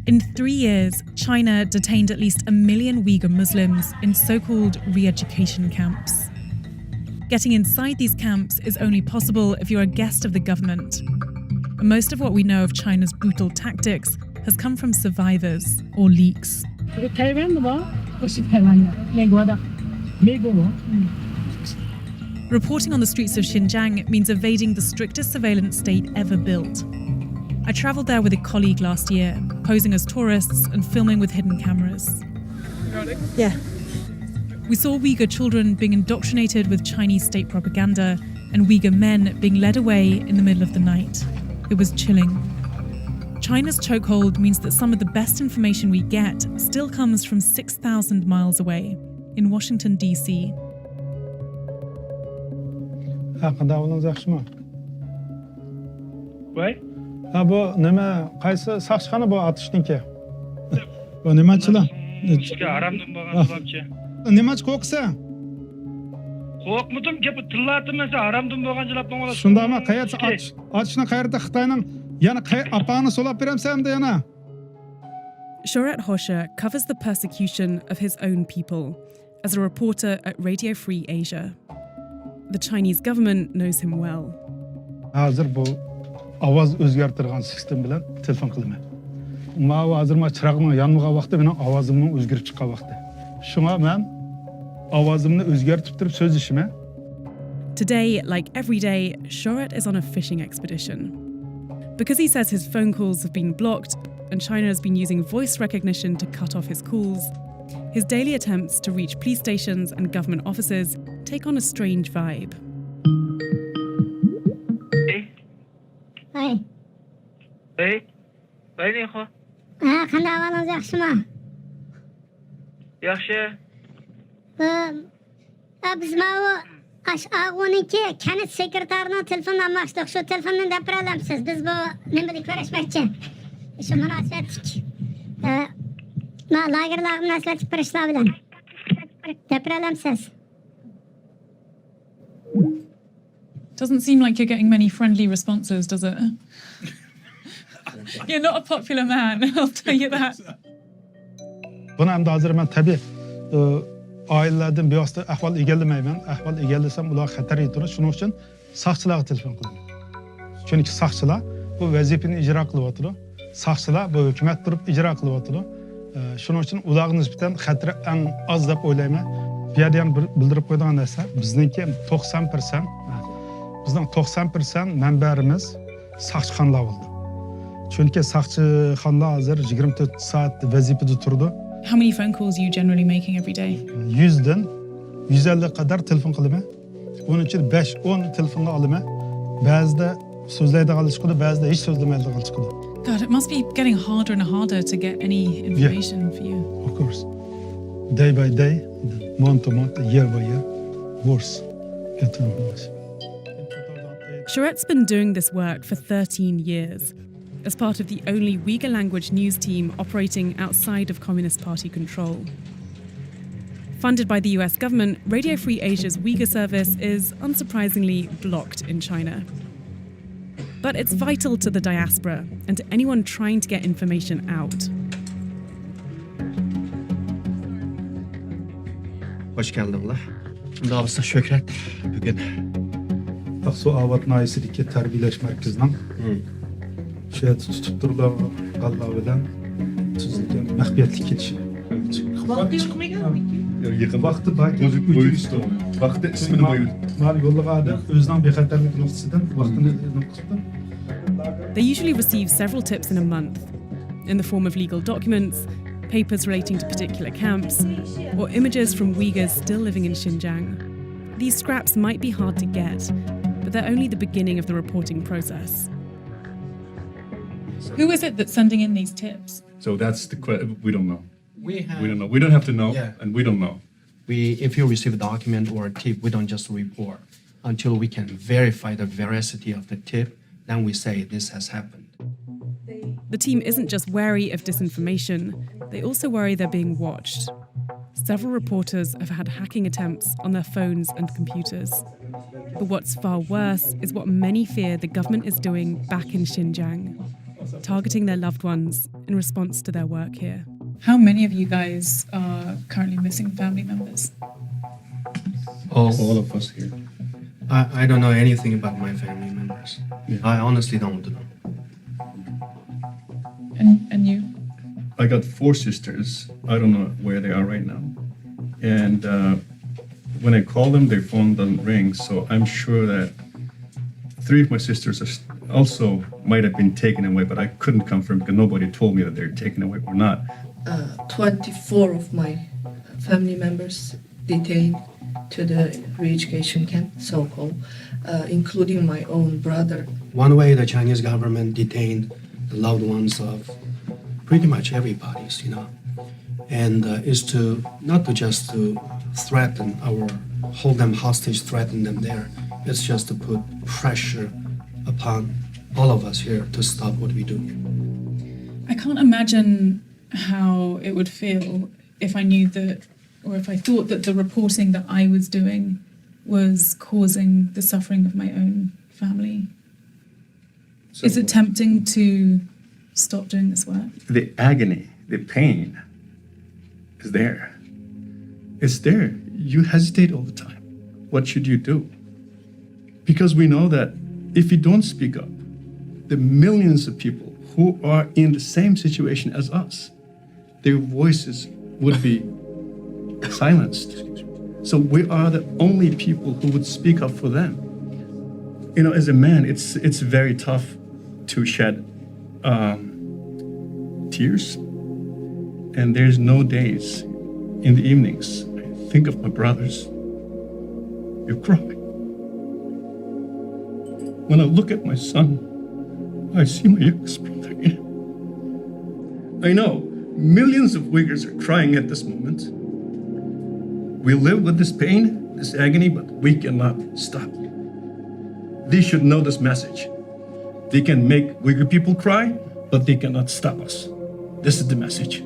In 3 years, China detained at least 1 million Uyghur Muslims in so-called re-education camps. Getting inside these camps is only possible if you're a guest of the government. And most of what we know of China's brutal tactics has come from survivors or leaks. Reporting on the streets of Xinjiang means evading the strictest surveillance state ever built. I travelled there with a colleague last year, posing as tourists and filming with hidden cameras. Yeah. We saw Uyghur children being indoctrinated with Chinese state propaganda and Uyghur men being led away in the middle of the night. It was chilling. China's chokehold means that some of the best information we get still comes from 6,000 miles away, in Washington, D.C. Nemaç koksa? Kokmudum ki bu tıllatım mesela aramdım boğancılap bana. Şunda ama kayat açına kayırda Xitayning yana apağını solap beremsem de yana. Shorat Hosha covers the persecution of his own people as a reporter at Radio Free Asia. The Chinese government knows him well. Hazır bu avaz özgertirgan sistem bilen telefon kılma. Ma hazır ma çırağımın yanmığa vakti benim avazımın özgürüp çıkan vakti. Şuna ben avazımını özgertip durup söz işime. Today, like every day, Shorat is on a fishing expedition. Because he says his phone calls have been blocked and China has been using voice recognition to cut off his calls, his daily attempts to reach police stations and government offices take on a strange vibe. Hey. Hey. Hey ne ho? Qanday ahvolingiz yaxshimi? Yaxshi. Biz mana Ag'uniki kanit sekretarining telefonini olmoqchidik. Shu telefondan gapira olamsiz. Biz bu nimada ko'rishmoqchi. Shu munosabatlik. Men lagerlarga munosabatli firishlar bilan gapira olamsiz. Doesn't seem like you're getting many friendly responses, does it? You're not a popular man, I'll tell you that. Buni ham hozir men tabiiy oilalardan bevosita ahvol egallamayman. Ahvol egallasam ular xatar yetadi. Shuning uchun soqchilarga telefon qilaman. Chunki soqchilar bu vazifani ijro qilyapti. Soqchilar bu hukumat turib ijro qilyapti. Shuning uchun ularga nisbatan xatri eng oz deb o'ylayman. Bu yerda ham bildirib qo'yadigan narsa, bizniki 90%, bizning 90% manbarimiz soqchixonalar bo'ldi. Chunki soqchixonalar hozir 24 soat vazifada turdi. How many phone calls are you generally making every day? 100'dan 150 kadar telefon qilaman. Onun için 5-10 telefonla olaman. Ba'zida so'zlaydigan chiqadi, ba'zida hech so'zlamaydigan chiqadi. God, it must be getting harder and harder to get any information for you. Of course. Day by day, month to month, year by year, worse. Shorat's been doing this work for 13 years as part of the only Uyghur language news team operating outside of Communist Party control. Funded by the US government, Radio Free Asia's Uyghur service is, unsurprisingly, blocked in China. But it's vital to the diaspora and to anyone trying to get information out. Hoş geldinler. Davasına şöhret bugün. Aksu Avat Naisi'deki terbiyeleş merkezinden şu yerdə tutup dururlar, Allah bilen tuzlukken məxfiyyətli keçi. Vakti çıkmıyor mu? Yakın vakti bak. Boyustu. Vakti ismini boyustu. Mal yolluğa adam özden bexatarlık noktasından vaktini noktasında. They usually receive several tips in a month, in the form of legal documents, papers relating to particular camps, or images from Uyghurs still living in Xinjiang. These scraps might be hard to get, but they're only the beginning of the reporting process. Who is it that's sending in these tips? So that's the question. We don't know. We don't know. We don't have to know, and we don't know. If you receive a document or a tip, we don't just report until we can verify the veracity of the tip. Then we say this has happened. The team isn't just wary of disinformation, they also worry they're being watched. Several reporters have had hacking attempts on their phones and computers. But what's far worse is what many fear the government is doing back in Xinjiang. targeting their loved ones in response to their work here. How many of you guys are currently missing family members? All of us here. I don't know anything about my family members. Yeah. I honestly don't know. And you? I got 4 sisters. I don't know where they are right now. And when I call them, their phone doesn't ring. So I'm sure that 3 of my sisters are also might have been taken away, but I couldn't confirm because nobody told me that they're taken away or not. 24 of my family members detained to the re-education camp, so-called, including my own brother. One way the Chinese government detained the loved ones of pretty much everybody's, and is to not to just to threaten or hold them hostage, threaten them there. It's just to put pressure upon all of us here to stop what we do. I can't imagine how it would feel if I knew that, or if I thought that the reporting that I was doing was causing the suffering of my own family. So Is it tempting to stop doing this work? the agony, the pain is there. It's there. You hesitate all the time. What should you do? Because we know that if you don't speak up, the millions of people who are in the same situation as us, their voices would be silenced. So we are the only people who would speak up for them. As a man, it's very tough to shed tears. And there's no days in the evenings. I think of my brothers. You cry. When I look at my son, I see my youngest brother in him. I know millions of Uyghurs are crying at this moment. We live with this pain, this agony, but we cannot stop. They should know this message. They can make Uyghur people cry, but they cannot stop us. This is the message.